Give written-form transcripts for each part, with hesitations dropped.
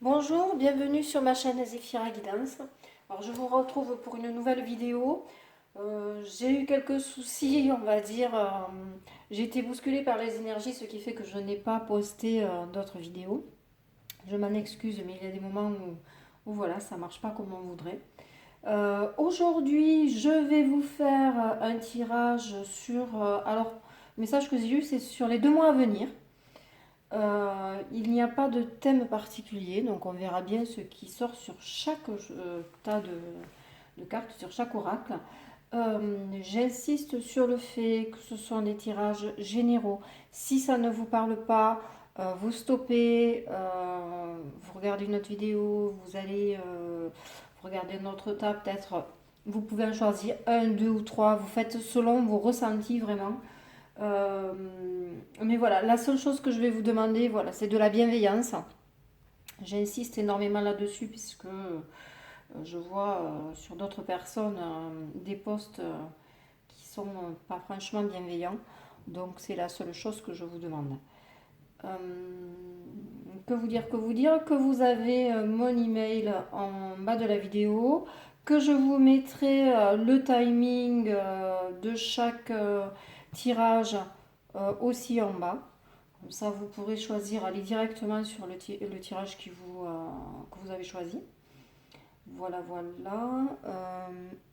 Bonjour, bienvenue sur ma chaîne Zéphira Guidance. Alors je vous retrouve pour une nouvelle vidéo. J'ai eu quelques soucis, on va dire. J'ai été bousculée par les énergies, ce qui fait que je n'ai pas posté d'autres vidéos. Je m'en excuse, mais il y a des moments où voilà, ça marche pas comme on voudrait. Aujourd'hui, je vais vous faire un tirage sur. Alors, le message que j'ai eu, c'est sur les 2 mois à venir. Il n'y a pas de thème particulier, donc on verra bien ce qui sort sur chaque tas de cartes, sur chaque oracle. J'insiste sur le fait que ce sont des tirages généraux. Si ça ne vous parle pas, vous stoppez, vous regardez une autre vidéo, vous allez vous regarder un autre tas, peut-être vous pouvez en choisir un, deux ou trois, vous faites selon vos ressentis vraiment. Euh, mais voilà, la seule chose que je vais vous demander, voilà, c'est de la bienveillance. J'insiste énormément là-dessus puisque je vois sur d'autres personnes des posts qui sont pas franchement bienveillants. Donc c'est la seule chose que je vous demande. Euh, que vous dire, que vous dire, que vous avez mon email en bas de la vidéo, que je vous mettrai le timing de chaque tirage aussi en bas. Comme ça, vous pourrez choisir, aller directement sur le tirage que vous avez choisi. Voilà, voilà.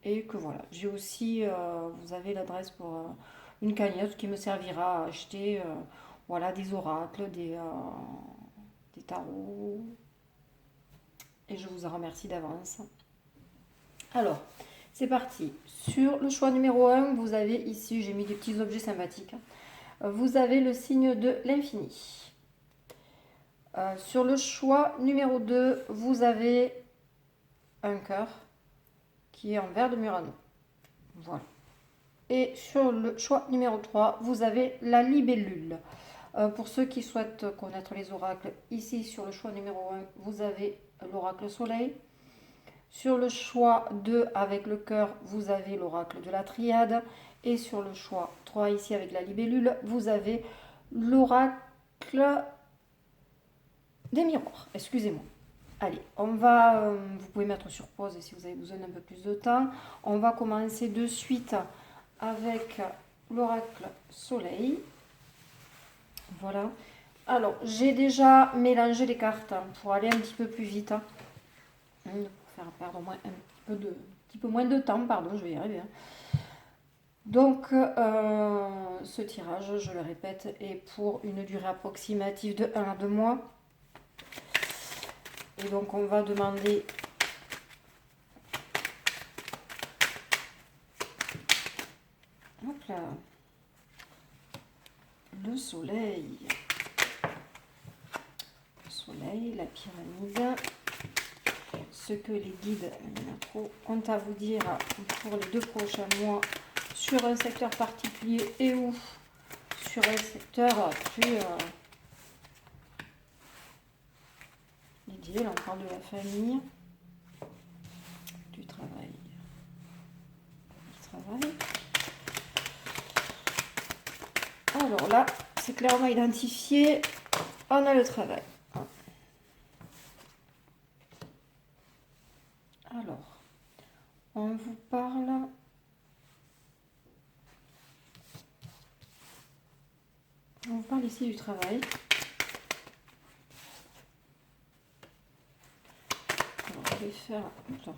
Et que voilà. J'ai aussi, vous avez l'adresse pour une cagnotte qui me servira à acheter voilà, des oracles, des tarots. Et je vous en remercie d'avance. Alors, c'est parti. Sur le choix numéro 1, vous avez ici, j'ai mis des petits objets sympathiques. Vous avez le signe de l'infini. Sur le choix numéro 2, vous avez un cœur qui est en verre de Murano. Voilà. Et sur le choix numéro 3, vous avez la libellule. Pour ceux qui souhaitent connaître les oracles, ici sur le choix numéro 1, vous avez l'oracle soleil. Sur le choix 2 avec le cœur, vous avez l'oracle de la triade. Et sur le choix 3 ici avec la libellule, vous avez l'oracle des miroirs. Excusez-moi. Allez, vous pouvez mettre sur pause si vous avez besoin d'un peu plus de temps. On va commencer de suite avec l'oracle soleil. Voilà. Alors, j'ai déjà mélangé les cartes pour aller un petit peu plus vite. Pour faire perdre un petit peu moins de temps, pardon, je vais y arriver. Donc, ce tirage, je le répète, est pour une durée approximative de 1 à 2 mois. Et donc, on va demander hop là, le soleil. Le soleil, la pyramide. Ce que les guides ont à vous dire pour les 2 prochains mois sur un secteur particulier et ou sur un secteur plus dédié. Là, on parle de la famille, du travail. Alors là, c'est clairement identifié. On a le travail. Alors, on vous parle. On vous parle ici du travail. Alors, je vais faire. Attends.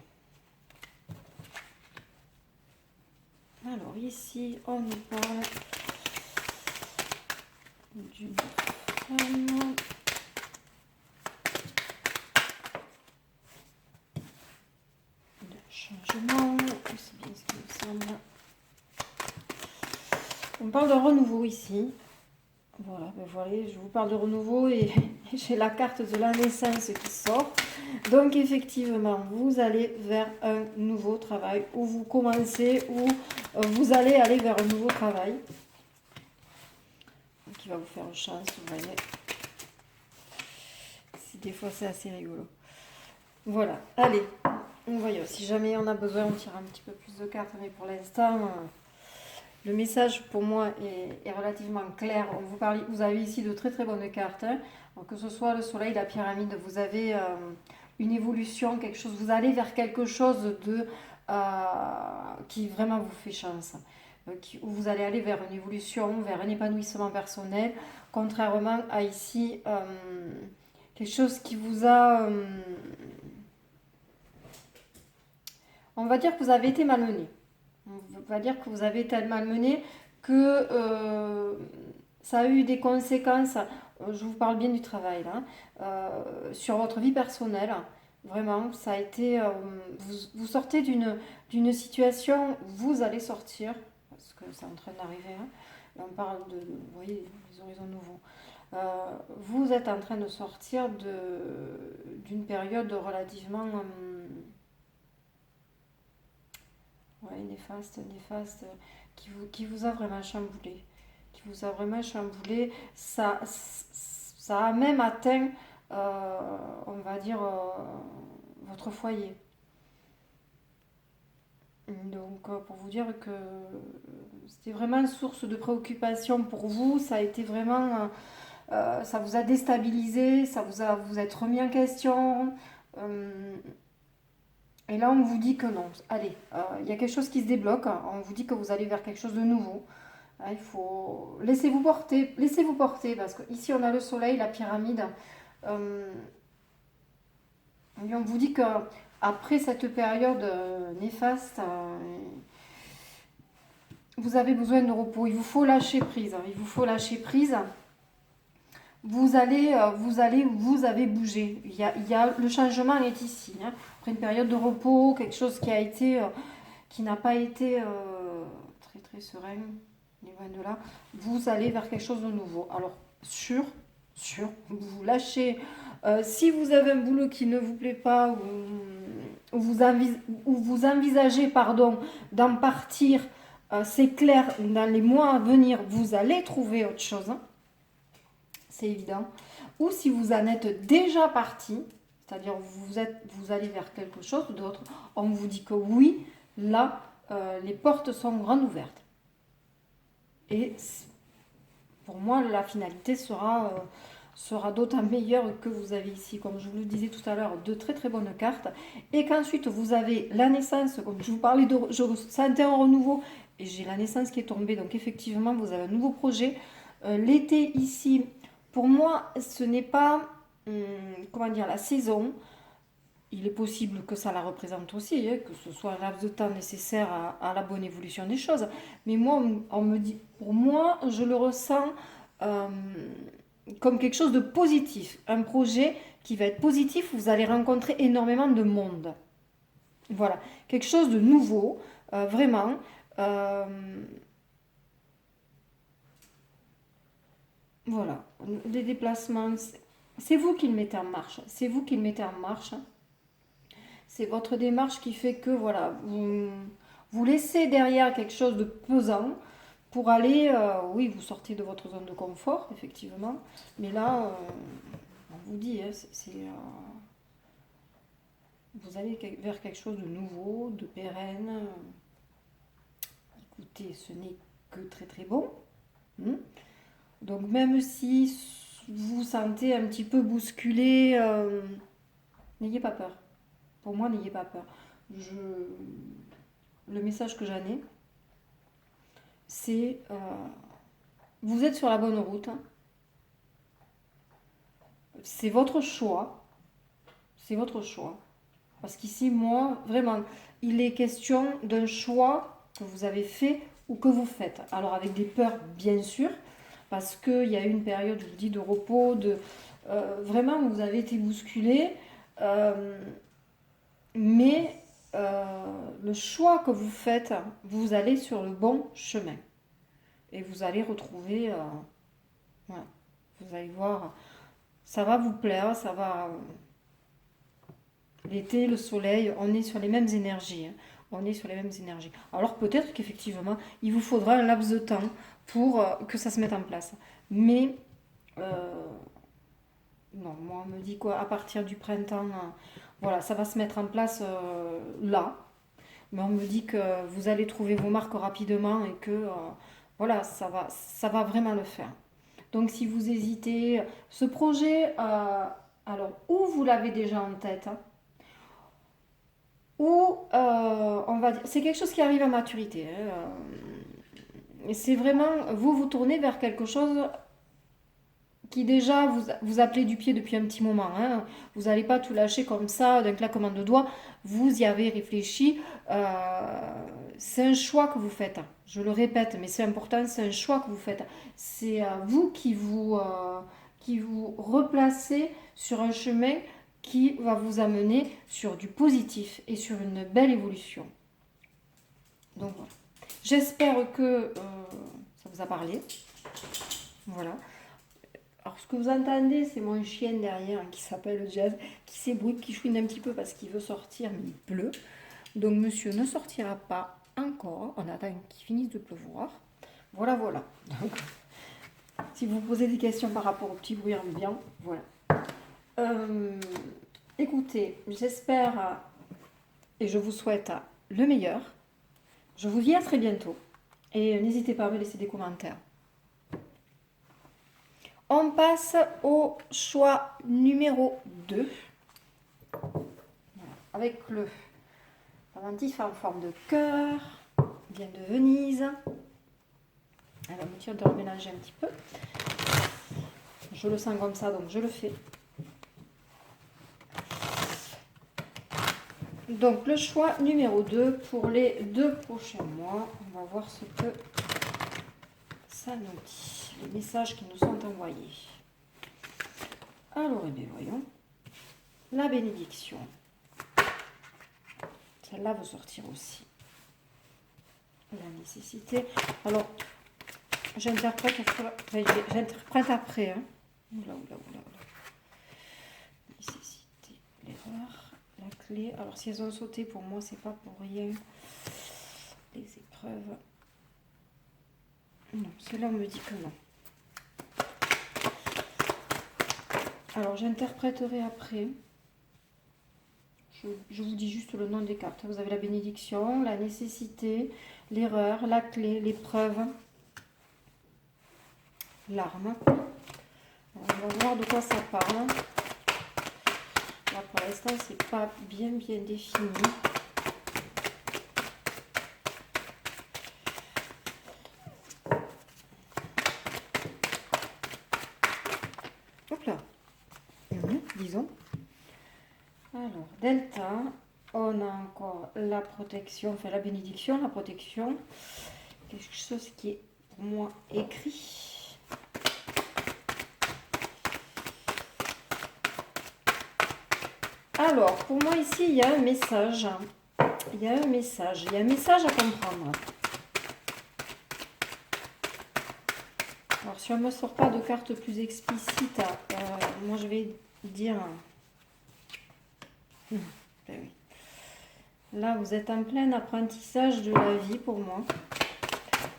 Alors, ici, on nous parle d'une femme. Changement, c'est bien ce qui me semble. On parle de renouveau ici. Voilà, ben voilà, je vous parle de renouveau et j'ai la carte de la naissance qui sort. Donc effectivement, vous allez vers un nouveau travail ou vous commencez ou vous allez aller vers un nouveau travail qui va vous faire chance, vous voyez. Des fois c'est assez rigolo. Voilà, allez, on va y aller. Si jamais on a besoin, on tire un petit peu plus de cartes, mais pour l'instant, Le message pour moi est relativement clair. Vous avez ici de très très bonnes cartes, hein. Donc, que ce soit le soleil, la pyramide, vous avez une évolution, quelque chose, vous allez vers quelque chose qui vraiment vous fait chance. Où vous allez aller vers une évolution, vers un épanouissement personnel, contrairement à ici, quelque chose qui vous a... on va dire que vous avez été malmené. On va dire que vous avez été malmené, que ça a eu des conséquences, je vous parle bien du travail là, sur votre vie personnelle. Vraiment, ça a été. Vous sortez d'une situation, vous allez sortir, parce que c'est en train d'arriver, hein. On parle de, vous voyez, des horizons nouveaux. Vous êtes en train de sortir d'une période relativement ouais, néfaste, qui vous a vraiment chamboulé. Qui vous a vraiment chamboulé. Ça a même atteint, on va dire, votre foyer. Donc, pour vous dire que c'était vraiment une source de préoccupation pour vous, ça a été vraiment, ça vous a déstabilisé, vous êtes remis en question. Euh, Et là, on vous dit que non. Allez, il y a quelque chose qui se débloque. On vous dit que vous allez vers quelque chose de nouveau. Il faut laissez-vous porter, parce que ici on a le soleil, la pyramide. Euh, et on vous dit que après cette période néfaste, vous avez besoin de repos. Il vous faut lâcher prise. Il vous faut lâcher prise. Vous avez bougé. Le changement est ici, hein. Après une période de repos, quelque chose qui n'a pas été très très serein, loin de là, vous allez vers quelque chose de nouveau. Alors, vous lâchez. Si vous avez un boulot qui ne vous plaît pas, ou vous envisagez, pardon, d'en partir, c'est clair, dans les mois à venir, vous allez trouver autre chose, hein, c'est évident. Ou si vous en êtes déjà parti, c'est-à-dire vous allez vers quelque chose d'autre, on vous dit que oui, là, les portes sont grandes ouvertes. Et pour moi, la finalité sera d'autant meilleure que vous avez ici, comme je vous le disais tout à l'heure, de très très bonnes cartes. Et qu'ensuite, vous avez la naissance, comme je vous parlais je ressentais un renouveau, et j'ai la naissance qui est tombée. Donc effectivement, vous avez un nouveau projet. L'été ici, pour moi, ce n'est pas, comment dire, la saison. Il est possible que ça la représente aussi, hein, que ce soit un laps de temps nécessaire à la bonne évolution des choses. Mais moi, on me dit, pour moi, je le ressens euh, comme quelque chose de positif. Un projet qui va être positif, vous allez rencontrer énormément de monde. Voilà, quelque chose de nouveau, vraiment. Euh, voilà, des déplacements, c'est vous qui le mettez en marche. C'est vous qui le mettez en marche. C'est votre démarche qui fait que voilà, vous laissez derrière quelque chose de pesant pour aller, oui, vous sortez de votre zone de confort, effectivement, mais là, on vous dit, hein, vous allez vers quelque chose de nouveau, de pérenne. Écoutez, ce n'est que très très bon, hein. Donc même si vous vous sentez un petit peu bousculé, n'ayez pas peur. Pour moi, n'ayez pas peur. Je, le message que j'en ai, c'est vous êtes sur la bonne route, hein. C'est votre choix. C'est votre choix. Parce qu'ici, moi, vraiment, il est question d'un choix que vous avez fait ou que vous faites. Alors avec des peurs, bien sûr, parce qu'il y a eu une période, je vous dis, de repos, vraiment, vous avez été bousculé. Euh, mais le choix que vous faites, vous allez sur le bon chemin. Et vous allez retrouver, voilà, vous allez voir, ça va vous plaire, ça va. L'été, le soleil, on est sur les mêmes énergies, hein. On est sur les mêmes énergies. Alors peut-être qu'effectivement, il vous faudra un laps de temps pour que ça se mette en place. Mais euh, non, moi on me dit quoi, à partir du printemps, voilà, ça va se mettre en place là. Mais on me dit que vous allez trouver vos marques rapidement et que voilà, ça va vraiment le faire. Donc si vous hésitez, ce projet, alors ou vous l'avez déjà en tête, hein, ou on va dire, c'est quelque chose qui arrive à maturité, hein, et c'est vraiment, vous tournez vers quelque chose qui déjà vous appelez du pied depuis un petit moment, hein. Vous n'allez pas tout lâcher comme ça d'un claquement de doigts. Vous y avez réfléchi. C'est un choix que vous faites. Je le répète, mais c'est important, c'est un choix que vous faites. C'est vous qui vous replacez sur un chemin qui va vous amener sur du positif et sur une belle évolution. Donc voilà. J'espère que ça vous a parlé. Voilà. Alors, ce que vous entendez, c'est mon chien derrière, hein, qui s'appelle Jazz, qui s'ébrouille, qui chouine un petit peu parce qu'il veut sortir, mais il pleut. Donc, monsieur ne sortira pas encore. On attend qu'il finisse de pleuvoir. Voilà, voilà. Donc, si vous posez des questions par rapport au petit bruit ambiant, voilà. Écoutez, j'espère et je vous souhaite le meilleur. Je vous dis à très bientôt. Et n'hésitez pas à me laisser des commentaires. On passe au choix numéro 2. Voilà. Avec le pendentif en forme de cœur, vient de Venise. Alors, me tire de remélanger un petit peu. Je le sens comme ça, donc je le fais. Donc, le choix numéro 2 pour les 2 prochains mois. On va voir ce que ça nous dit. Les messages qui nous sont envoyés. Alors, eh bien, voyons. La bénédiction. Celle-là va sortir aussi. La nécessité. Alors, j'interprète après. Hein. Oula. Nécessité, l'erreur, la clé. Alors, si elles ont sauté, pour moi, c'est pas pour rien. Les épreuves. Non, celle-là, on me dit que non. Alors, j'interpréterai après. Je vous dis juste le nom des cartes. Vous avez la bénédiction, la nécessité, l'erreur, la clé, l'épreuve, l'arme. On va voir de quoi ça parle. Là, pour l'instant, c'est pas bien défini. Hop là. Disons. Alors, delta, on a encore la protection, enfin la bénédiction, la protection. Quelque chose qui est pour moi écrit. Alors, pour moi ici, il y a un message. Il y a un message à comprendre. Alors, si on ne me sort pas de carte plus explicite, moi je vais dire... Ben oui. Là, vous êtes en plein apprentissage de la vie pour moi.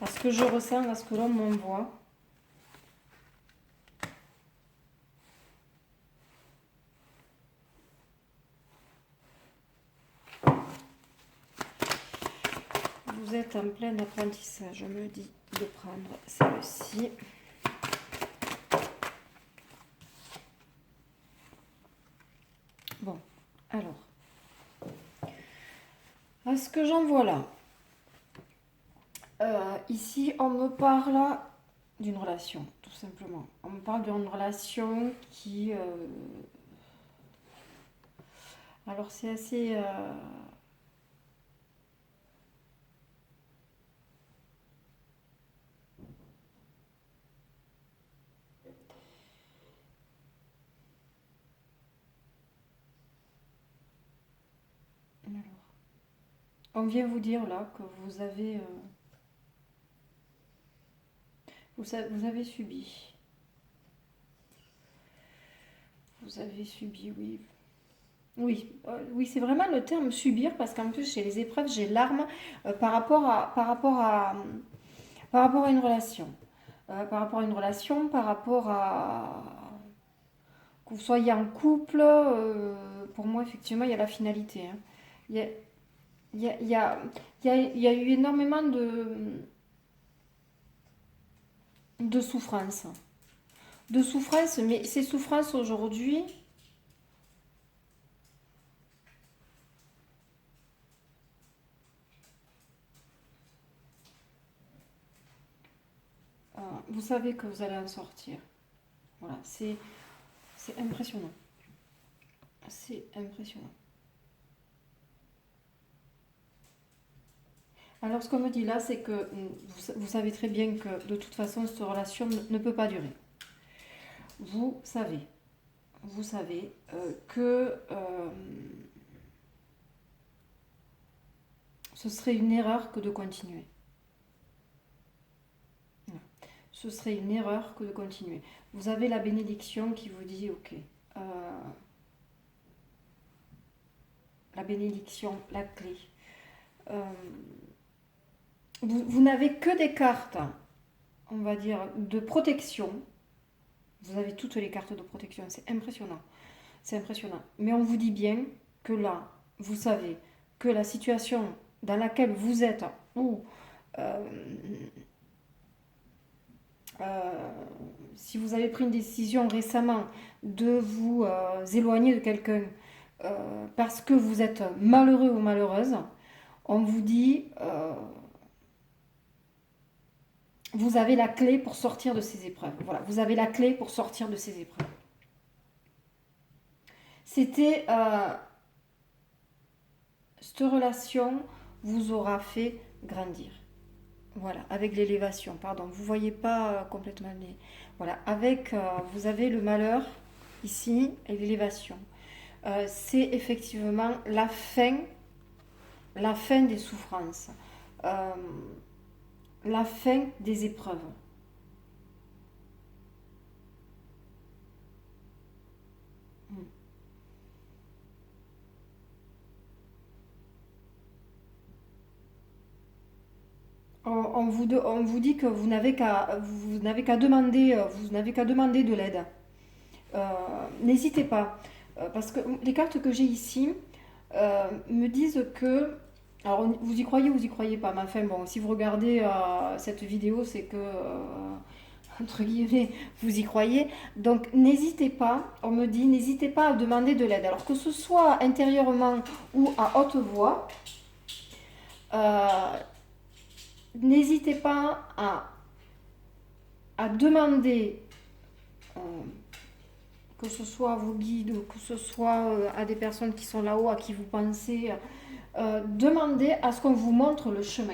À ce que je ressens, à ce que l'on m'envoie. Vous êtes en plein apprentissage, je me dis de prendre celle-ci. Bon, alors, à ce que j'en vois là, ici on me parle d'une relation, tout simplement. On me parle d'une relation qui... alors c'est assez... alors, on vient vous dire là que vous avez... vous avez subi. Vous avez subi, oui. Oui, c'est vraiment le terme subir parce qu'en plus chez les épreuves j'ai l'arme par rapport à une relation, par rapport à que vous soyez en couple. Pour moi effectivement il y a la finalité. Hein. Il y a, il y a- il y a eu énormément de souffrances. De souffrances, mais ces souffrances aujourd'hui, vous savez que vous allez en sortir. Voilà, c'est impressionnant. C'est impressionnant. Alors, ce qu'on me dit là, c'est que vous savez très bien que de toute façon, cette relation ne peut pas durer. Vous savez, vous savez que ce serait une erreur que de continuer. Ce serait une erreur que de continuer. Vous avez la bénédiction qui vous dit, ok, euh, la bénédiction, la clé. Euh, vous n'avez que des cartes, on va dire, de protection. Vous avez toutes les cartes de protection, c'est impressionnant. C'est impressionnant. Mais on vous dit bien que là, vous savez que la situation dans laquelle vous êtes, ou euh, euh, si vous avez pris une décision récemment de vous éloigner de quelqu'un parce que vous êtes malheureux ou malheureuse, on vous dit vous avez la clé pour sortir de ces épreuves. Voilà, vous avez la clé pour sortir de ces épreuves. C'était cette relation vous aura fait grandir. Voilà, avec l'élévation, pardon. Vous voyez pas complètement les. Voilà, avec vous avez le malheur ici et l'élévation. C'est effectivement la fin des souffrances, euh, la fin des épreuves. On vous dit que vous n'avez qu'à demander, vous n'avez qu'à demander de l'aide. Euh, N'hésitez pas, parce que les cartes que j'ai ici me disent que, alors vous y croyez pas, mais enfin bon, si vous regardez cette vidéo, c'est que entre guillemets, vous y croyez. Donc n'hésitez pas, on me dit, n'hésitez pas à demander de l'aide. Alors que ce soit intérieurement ou à haute voix, euh, n'hésitez pas à demander, euh, que ce soit à vos guides ou que ce soit à des personnes qui sont là-haut, à qui vous pensez, demandez à ce qu'on vous montre le chemin.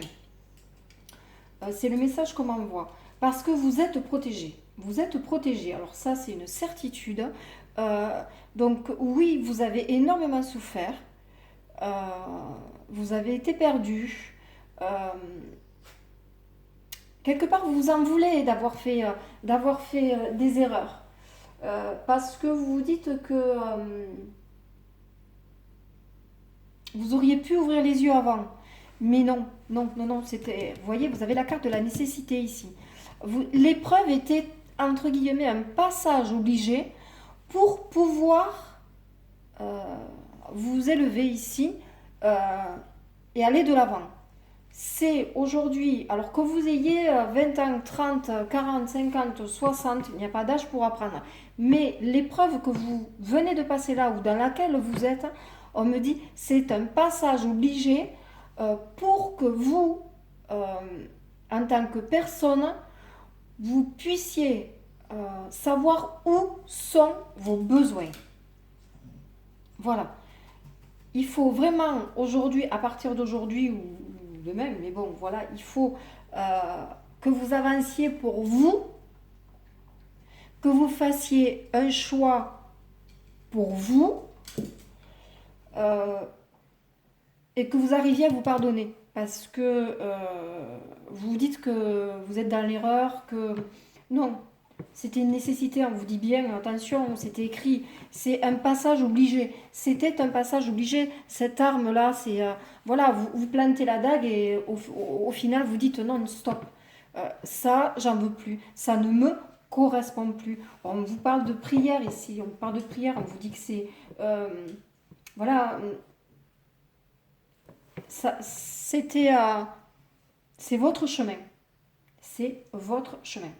C'est le message qu'on m'envoie. Parce que vous êtes protégé. Vous êtes protégé. Alors ça, c'est une certitude. Euh, donc oui, vous avez énormément souffert. Euh, vous avez été perdu. Euh, Quelque part, vous vous en voulez d'avoir fait des erreurs. Parce que vous vous dites que vous auriez pu ouvrir les yeux avant. Mais non, non, non, non, c'était. Vous voyez, vous avez la carte de la nécessité ici. L'épreuve était, entre guillemets, un passage obligé pour pouvoir euh, vous élever ici euh, et aller de l'avant. C'est aujourd'hui, alors que vous ayez 20 ans, 30, 40, 50, 60, il n'y a pas d'âge pour apprendre. Mais l'épreuve que vous venez de passer là ou dans laquelle vous êtes, on me dit c'est un passage obligé pour que vous, euh, en tant que personne, vous puissiez savoir où sont vos besoins. Voilà. Il faut vraiment aujourd'hui, à partir d'aujourd'hui ou demain, mais bon, voilà, il faut que vous avanciez pour vous, que vous fassiez un choix pour vous euh, et que vous arriviez à vous pardonner. Parce que vous vous dites que vous êtes dans l'erreur, que non, c'était une nécessité, on vous dit bien, attention, c'était écrit, c'est un passage obligé. C'était un passage obligé. Cette arme-là, c'est. Voilà, vous plantez la dague et au final, vous dites non, stop. Ça, j'en veux plus. Ça ne me correspond plus. On vous parle de prière ici, on parle de prière, on vous dit que c'est. Voilà, c'est votre chemin. C'est votre chemin.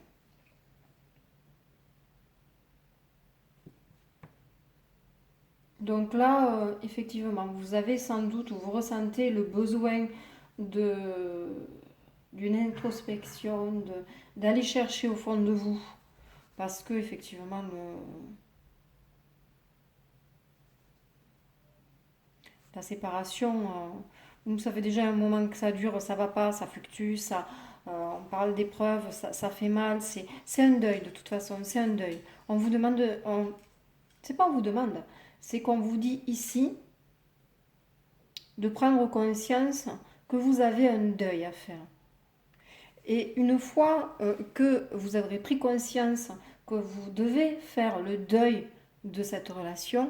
Donc là, effectivement, vous avez sans doute, ou vous ressentez le besoin de d'une introspection, d'aller chercher au fond de vous. Parce que, effectivement, la séparation, ça fait déjà un moment que ça dure, ça va pas, ça fluctue, on parle d'épreuves, ça fait mal, c'est un deuil de toute façon, c'est un deuil. On vous demande, c'est pas on vous demande, c'est qu'on vous dit ici de prendre conscience que vous avez un deuil à faire. Et une fois que vous aurez pris conscience que vous devez faire le deuil de cette relation,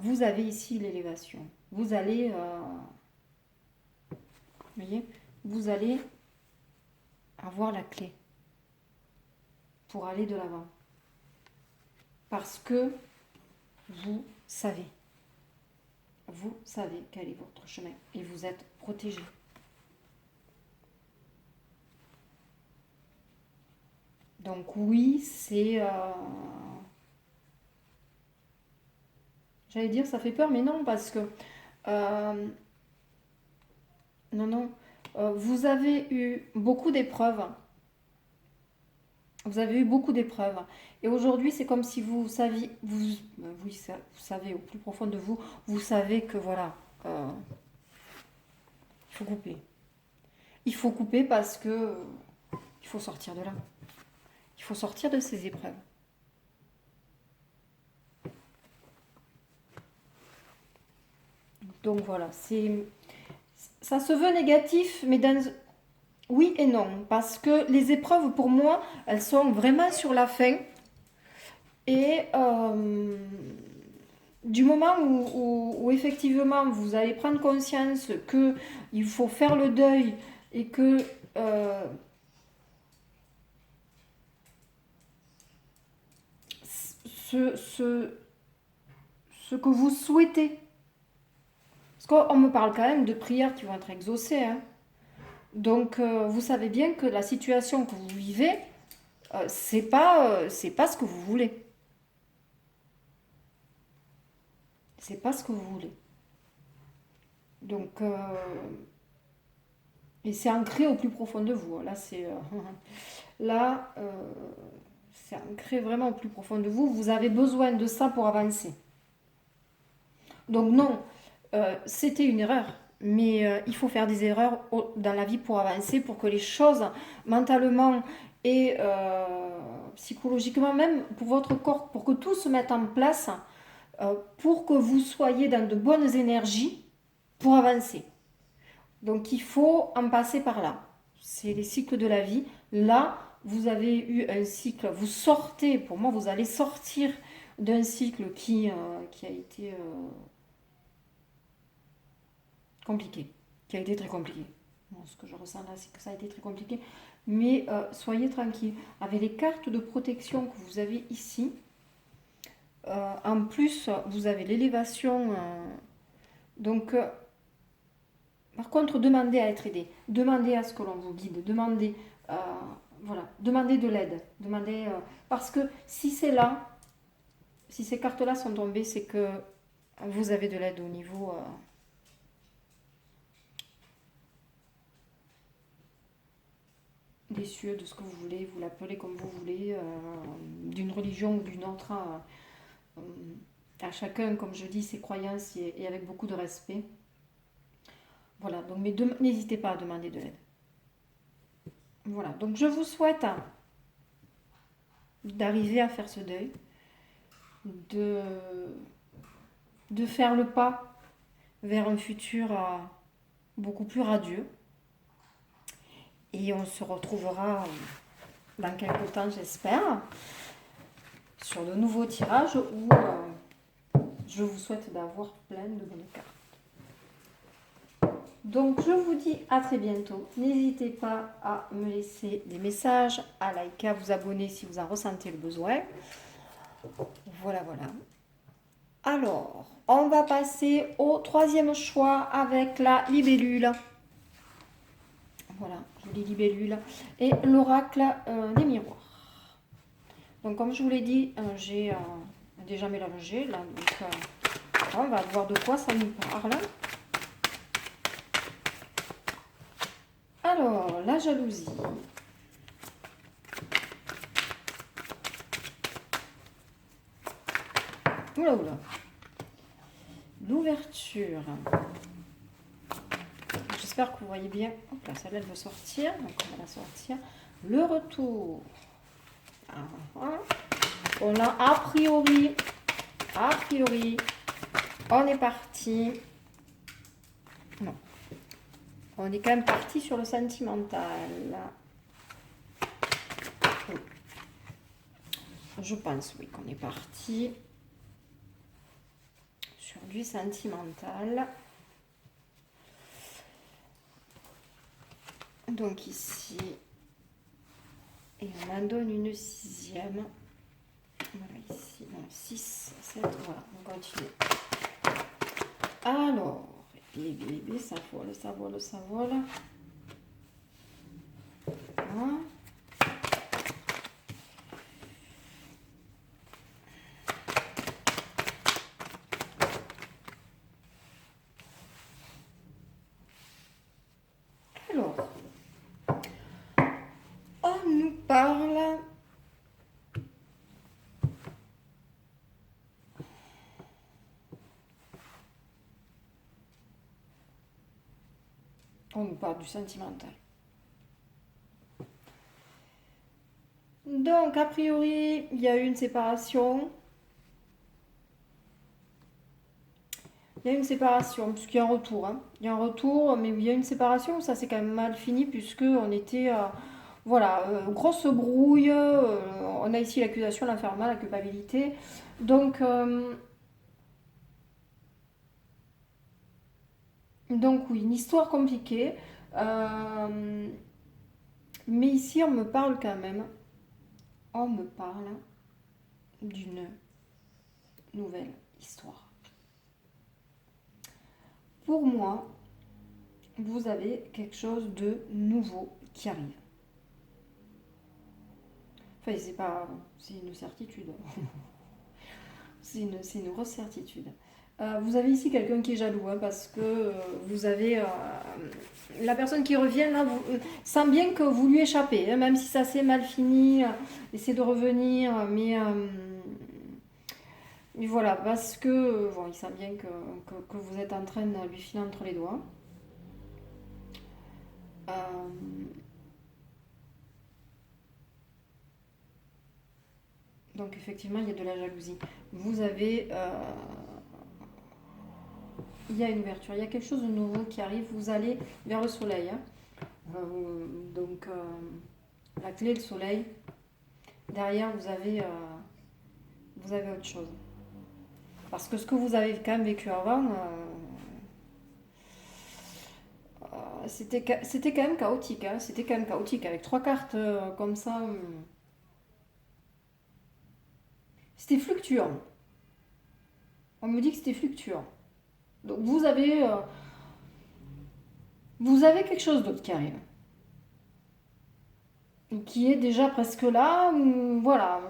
vous avez ici l'élévation. Vous allez, voyez, vous allez avoir la clé pour aller de l'avant. Parce que vous savez quel est votre chemin et vous êtes protégé. Donc oui, c'est... J'allais dire ça fait peur, mais non, parce que... non. Vous avez eu beaucoup d'épreuves. Vous avez eu beaucoup d'épreuves. Et aujourd'hui, c'est comme si vous saviez... oui, vous savez au plus profond de vous, vous savez que voilà, il faut couper. Il faut couper parce que il faut sortir de là. Il faut sortir de ces épreuves. Donc voilà, ça se veut négatif, mais oui et non, parce que les épreuves pour moi, elles sont vraiment sur la fin. Et du moment où effectivement vous allez prendre conscience qu'il faut faire le deuil et que ce que vous souhaitez, parce qu'on me parle quand même de prières qui vont être exaucées, hein. Donc vous savez bien que la situation que vous vivez, c'est pas ce que vous voulez. C'est pas ce que vous voulez. Donc, et c'est ancré au plus profond de vous. Là, c'est ancré vraiment au plus profond de vous. Vous avez besoin de ça pour avancer. Donc non, c'était une erreur. Mais il faut faire des erreurs dans la vie pour avancer, pour que les choses, mentalement et psychologiquement, même pour votre corps, pour que tout se mette en place, pour que vous soyez dans de bonnes énergies pour avancer. Donc il faut en passer par là. C'est les cycles de la vie. Là, vous avez eu un cycle, vous sortez, pour moi, vous allez sortir d'un cycle qui a été compliqué, qui a été très compliqué. Bon, ce que je ressens là, c'est que ça a été très compliqué. Mais soyez tranquille. Avec les cartes de protection que vous avez ici, en plus, vous avez l'élévation. Donc, par contre, demandez à être aidé. Demandez à ce que l'on vous guide. Demandez, demandez de l'aide. Demandez, parce que si c'est là, si ces cartes-là sont tombées, c'est que vous avez de l'aide au niveau... des cieux, de ce que vous voulez, vous l'appelez comme vous voulez, d'une religion ou d'une autre, à chacun, comme je dis, ses croyances et avec beaucoup de respect. Voilà, donc mais n'hésitez pas à demander de l'aide. Voilà, donc je vous souhaite d'arriver à faire ce deuil, de faire le pas vers un futur beaucoup plus radieux. Et on se retrouvera dans quelques temps, j'espère, sur de nouveaux tirages où je vous souhaite d'avoir plein de bonnes cartes. Donc je vous dis à très bientôt. N'hésitez pas à me laisser des messages, à liker, à vous abonner si vous en ressentez le besoin. Voilà. Alors, On va passer au troisième choix avec la libellule. Voilà, jolie libellule. Et l'oracle des miroirs. Donc comme je vous l'ai dit, j'ai déjà mélangé. Là, donc, on va voir de quoi ça nous parle. Alors, la jalousie. Oula, oula. L'ouverture. J'espère que vous voyez bien. Hop là, celle-là, elle veut sortir. Donc, on va la sortir. Le retour. On a a priori, on est parti. Non. On est quand même parti sur le sentimental. Je pense, oui, qu'on est parti sur du sentimental. Donc ici, et on en donne une sixième. Voilà, ici, non, 6, 7, voilà, on continue. Alors, les ça vole, ça vole, ça vole. Hein? Alors, on nous parle du sentimental. Donc, a priori, il y a eu une séparation. Il y a une séparation, puisqu'il y a un retour. Hein. Il y a un retour, mais il y a une séparation, ça c'est quand même mal fini, puisque on était... voilà, grosse brouille. On a ici l'accusation, l'enfermement, la culpabilité. Donc oui, une histoire compliquée. Mais ici, on me parle quand même. On me parle d'une nouvelle histoire. Pour moi, vous avez quelque chose de nouveau qui arrive. Enfin, c'est une certitude. c'est une grosse certitude. Vous avez ici quelqu'un qui est jaloux, hein, parce que vous avez la personne qui revient là, sent bien que vous lui échappez, hein, même si ça s'est mal fini, essayez de revenir, mais voilà, parce que bon, il sent bien que vous êtes en train de lui filer entre les doigts. Donc effectivement, il y a de la jalousie. Vous avez... il y a une ouverture, il y a quelque chose de nouveau qui arrive. Vous allez vers le soleil. Hein. Donc, la clé, le soleil. Derrière, vous avez autre chose. Parce que ce que vous avez quand même vécu avant, c'était quand même chaotique. Hein. C'était quand même chaotique. Avec 3 cartes comme ça, c'était fluctuant. On me dit que c'était fluctuant. Donc vous avez quelque chose d'autre qui arrive. Qui est déjà presque là. Voilà.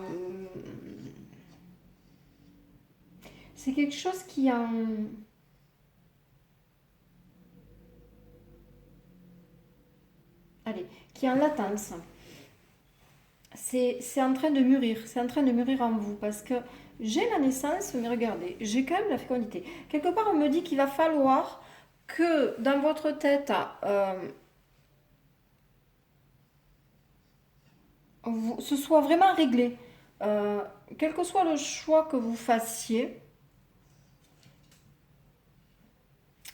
C'est quelque chose qui a... Allez, qui est en latence. C'est en train de mûrir. C'est en train de mûrir en vous. Parce que j'ai la naissance, mais regardez, j'ai quand même la fécondité. Quelque part, on me dit qu'il va falloir que dans votre tête, ce soit vraiment réglé. Quel que soit le choix que vous fassiez,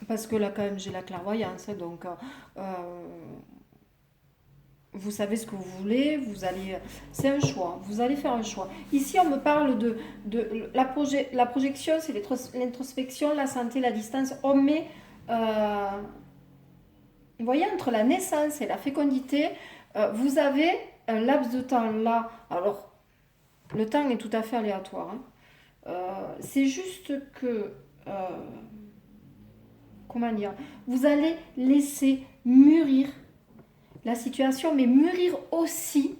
parce que là quand même j'ai la clairvoyance, donc vous savez ce que vous voulez, c'est un choix, vous allez faire un choix. Ici on me parle de la projection, c'est l'introspection, la santé, la distance. On met, vous voyez, entre la naissance et la fécondité, vous avez un laps de temps là. Alors, le temps est tout à fait aléatoire. Hein. C'est juste que comment dire, vous allez laisser mûrir la situation, mais mûrir aussi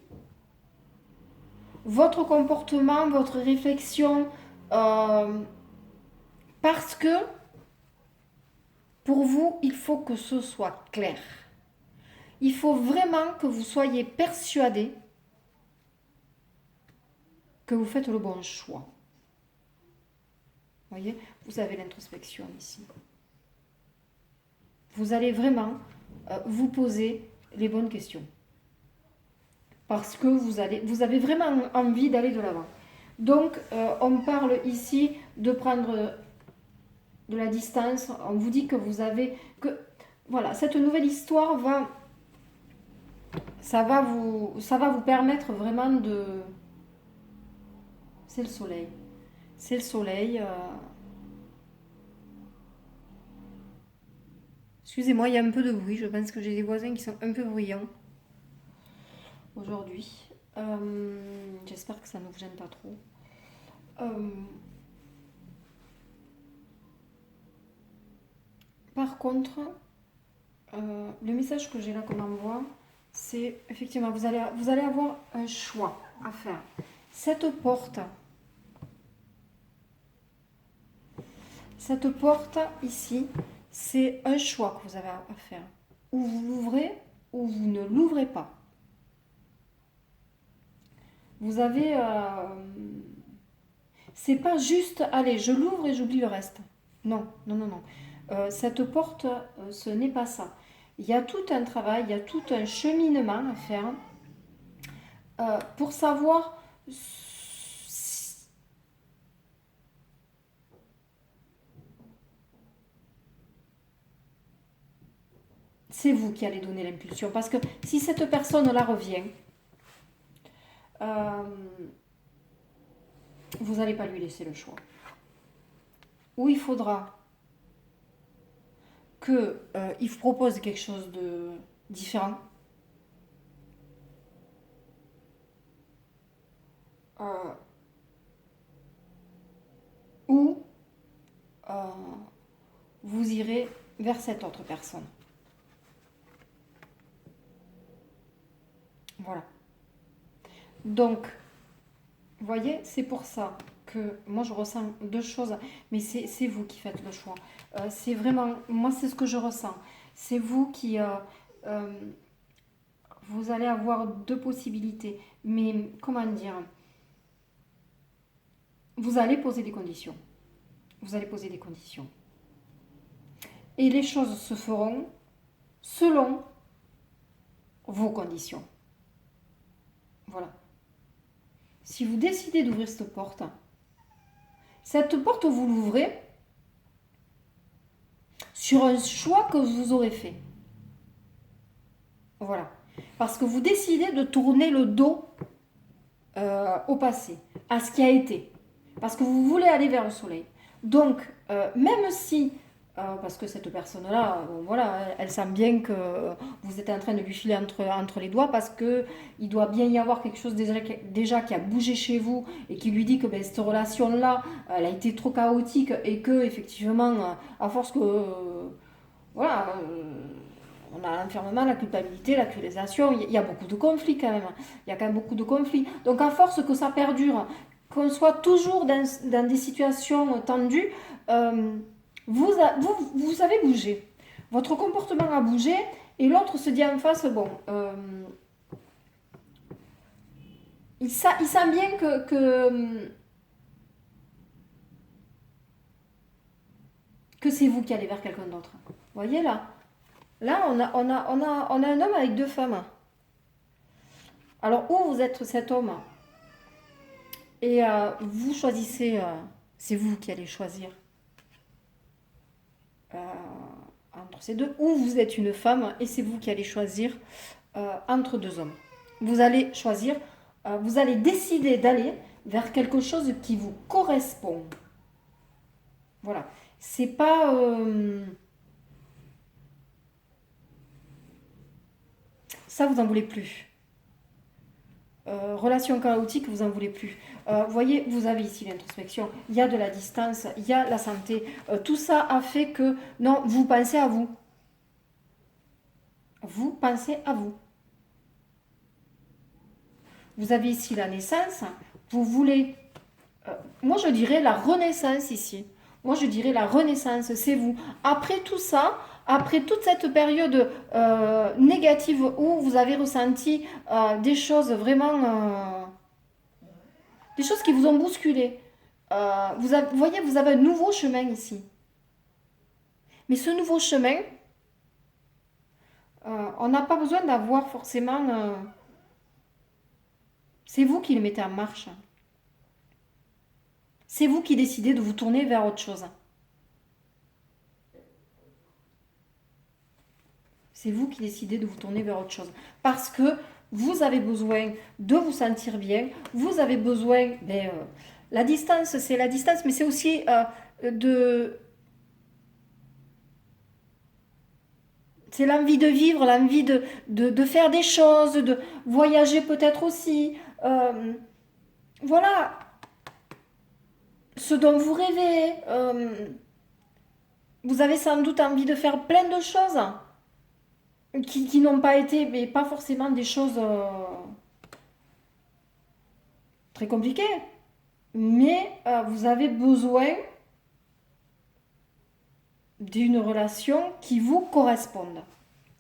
votre comportement, votre réflexion, parce que pour vous, il faut que ce soit clair. Il faut vraiment que vous soyez persuadé que vous faites le bon choix. Vous voyez, vous avez l'introspection ici. Vous allez vraiment vous poser les bonnes questions. Parce que vous avez vraiment envie d'aller de l'avant. Donc, on parle ici de prendre de la distance. On vous dit que vous avez... Voilà, cette nouvelle histoire ça va vous permettre vraiment de... C'est le soleil. C'est le soleil. Excusez-moi, il y a un peu de bruit. Je pense que j'ai des voisins qui sont un peu bruyants aujourd'hui. J'espère que ça ne vous gêne pas trop. Par contre, le message que j'ai là comme envoi, c'est effectivement, vous allez avoir un choix à faire. Cette porte ici, c'est un choix que vous avez à faire. Ou vous l'ouvrez, ou vous ne l'ouvrez pas. Vous avez... c'est pas juste, allez, je l'ouvre et j'oublie le reste. Non, non, non, non. Cette porte, ce n'est pas ça. Il y a tout un travail, il y a tout un cheminement à faire pour savoir c'est vous qui allez donner l'impulsion. Parce que si cette personne-là revient, vous n'allez pas lui laisser le choix. Ou il faudra qu'il vous propose quelque chose de différent. Ou vous irez vers cette autre personne. Voilà. Donc, vous voyez, c'est pour ça que moi je ressens deux choses, mais c'est vous qui faites le choix. C'est vraiment, moi c'est ce que je ressens. C'est vous qui, vous allez avoir deux possibilités. Mais comment dire, vous allez poser des conditions. Vous allez poser des conditions. Et les choses se feront selon vos conditions. Voilà. Si vous décidez d'ouvrir cette porte, vous l'ouvrez sur un choix que vous aurez fait. Voilà. Parce que vous décidez de tourner le dos au passé, à ce qui a été. Parce que vous voulez aller vers le soleil. Donc, même si, parce que cette personne-là, voilà, elle sent bien que vous êtes en train de lui filer entre les doigts, parce qu'il doit bien y avoir quelque chose déjà qui a bougé chez vous et qui lui dit que cette relation-là, elle a été trop chaotique et que, effectivement, à force que... voilà... on a l'enfermement, la culpabilité, l'accusation, il y a beaucoup de conflits quand même. Il y a quand même beaucoup de conflits. Donc à force que ça perdure, qu'on soit toujours dans des situations tendues, vous savez bouger. Votre comportement a bougé et l'autre se dit en face, bon, il sent bien que c'est vous qui allez vers quelqu'un d'autre. Vous voyez là? Là, on a un homme avec deux femmes. Alors, où vous êtes cet homme et vous choisissez, c'est vous qui allez choisir entre ces deux, ou vous êtes une femme et c'est vous qui allez choisir entre deux hommes. Vous allez choisir, vous allez décider d'aller vers quelque chose qui vous correspond. Voilà. C'est pas... ça, vous n'en voulez plus. relation chaotique, vous n'en voulez plus. Vous voyez, vous avez ici l'introspection, il y a de la distance, il y a la santé. Tout ça a fait que, non, vous pensez à vous. Vous pensez à vous. Vous avez ici la naissance, vous voulez, moi je dirais la renaissance ici. Moi je dirais la renaissance, c'est vous. Après tout ça, après toute cette période négative où vous avez ressenti des choses vraiment, des choses qui vous ont bousculé, vous voyez, vous avez un nouveau chemin ici. Mais ce nouveau chemin, on n'a pas besoin d'avoir forcément... c'est vous qui le mettez en marche. C'est vous qui décidez de vous tourner vers autre chose. C'est vous qui décidez de vous tourner vers autre chose. Parce que vous avez besoin de vous sentir bien. Vous avez besoin... la distance, c'est la distance, mais c'est aussi de... C'est l'envie de vivre, l'envie de faire des choses, de voyager peut-être aussi. Voilà, ce dont vous rêvez. Vous avez sans doute envie de faire plein de choses qui n'ont pas été, mais pas forcément des choses très compliquées. Mais vous avez besoin d'une relation qui vous corresponde.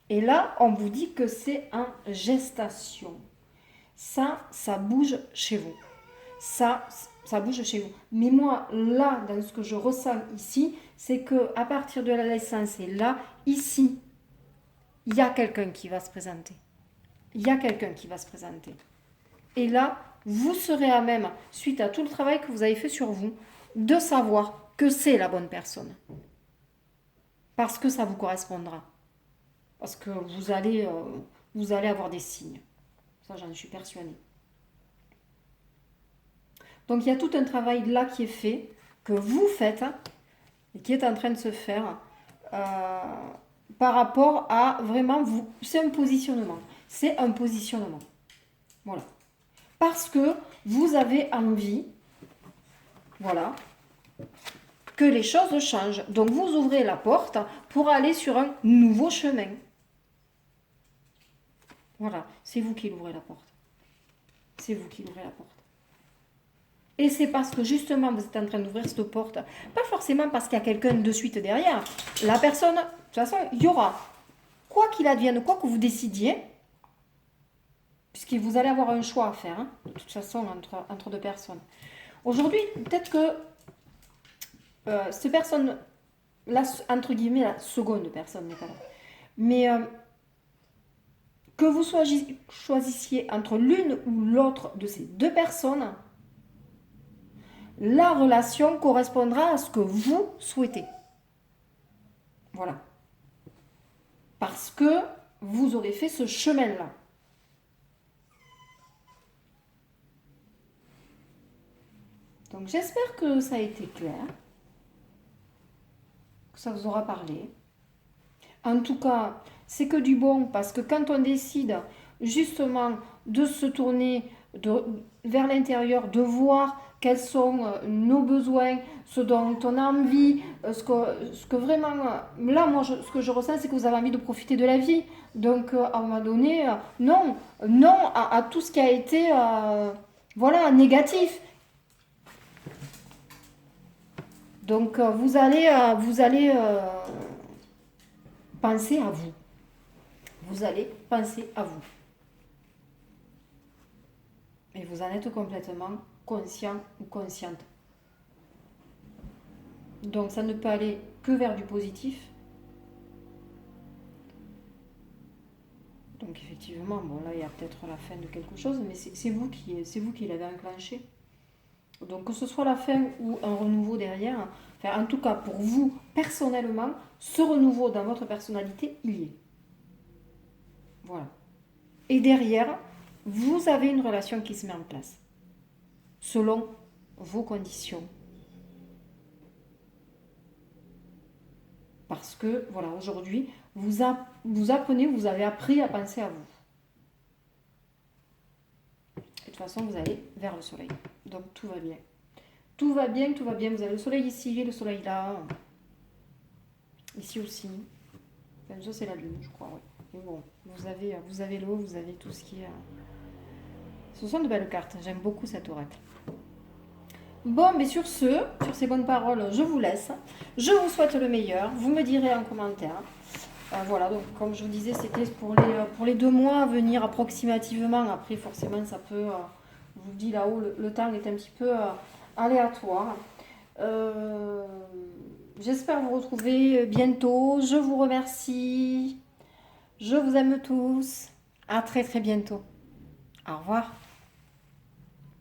Et là, on vous dit que c'est en gestation. Ça bouge chez vous. Ça bouge chez vous. Mais moi, là, dans ce que je ressens ici, c'est que à partir de la naissance et là, ici, il y a quelqu'un qui va se présenter. Il y a quelqu'un qui va se présenter. Et là, vous serez à même, suite à tout le travail que vous avez fait sur vous, de savoir que c'est la bonne personne. Parce que ça vous correspondra. Parce que vous allez avoir des signes. Ça, j'en suis persuadée. Donc, il y a tout un travail là qui est fait, que vous faites, et qui est en train de se faire, par rapport à vraiment vous. C'est un positionnement. C'est un positionnement. Voilà. Parce que vous avez envie, voilà, que les choses changent. Donc, vous ouvrez la porte pour aller sur un nouveau chemin. Voilà, c'est vous qui ouvrez la porte. C'est vous qui ouvrez la porte. Et c'est parce que justement vous êtes en train d'ouvrir cette porte, pas forcément parce qu'il y a quelqu'un de suite derrière. La personne, de toute façon, il y aura, quoi qu'il advienne, quoi que vous décidiez, puisque vous allez avoir un choix à faire, hein, de toute façon, entre deux personnes. Aujourd'hui, peut-être que cette personne, entre guillemets, la seconde personne n'est pas là. Mais que vous choisissiez entre l'une ou l'autre de ces deux personnes, la relation correspondra à ce que vous souhaitez. Voilà. Parce que vous aurez fait ce chemin-là. Donc j'espère que ça a été clair, que ça vous aura parlé. En tout cas, c'est que du bon, parce que quand on décide justement de se tourner vers l'intérieur, de voir quels sont nos besoins, ce dont on a envie, ce que vraiment... Là, moi, ce que je ressens, c'est que vous avez envie de profiter de la vie. Donc, à un moment donné, non à tout ce qui a été voilà, négatif. Donc, vous allez penser à vous. Vous allez penser à vous. Et vous en êtes complètement conscient ou consciente. Donc ça ne peut aller que vers du positif. Donc effectivement, bon là il y a peut-être la fin de quelque chose, mais c'est vous qui l'avez enclenché. Donc que ce soit la fin ou un renouveau derrière, enfin en tout cas pour vous personnellement, ce renouveau dans votre personnalité, il y est. Voilà. Et derrière, vous avez une relation qui se met en place, selon vos conditions. Parce que, voilà, aujourd'hui, vous apprenez, vous avez appris à penser à vous. façon, vous allez vers le soleil. Donc, tout va bien. Tout va bien, tout va bien. Vous avez le soleil ici, le soleil là. Ici aussi. Enfin, ça, c'est la lune, je crois, oui. Mais bon, vous avez l'eau, vous avez tout ce qui est... Ce sont de belles cartes. J'aime beaucoup cet oracle. Bon, mais sur ces bonnes paroles, je vous laisse. Je vous souhaite le meilleur. Vous me direz en commentaire. Voilà, donc comme je vous disais, c'était pour les 2 mois à venir approximativement. Après, forcément, ça peut... je vous dis là-haut, le temps est un petit peu aléatoire. J'espère vous retrouver bientôt. Je vous remercie. Je vous aime tous. À très très bientôt. Au revoir.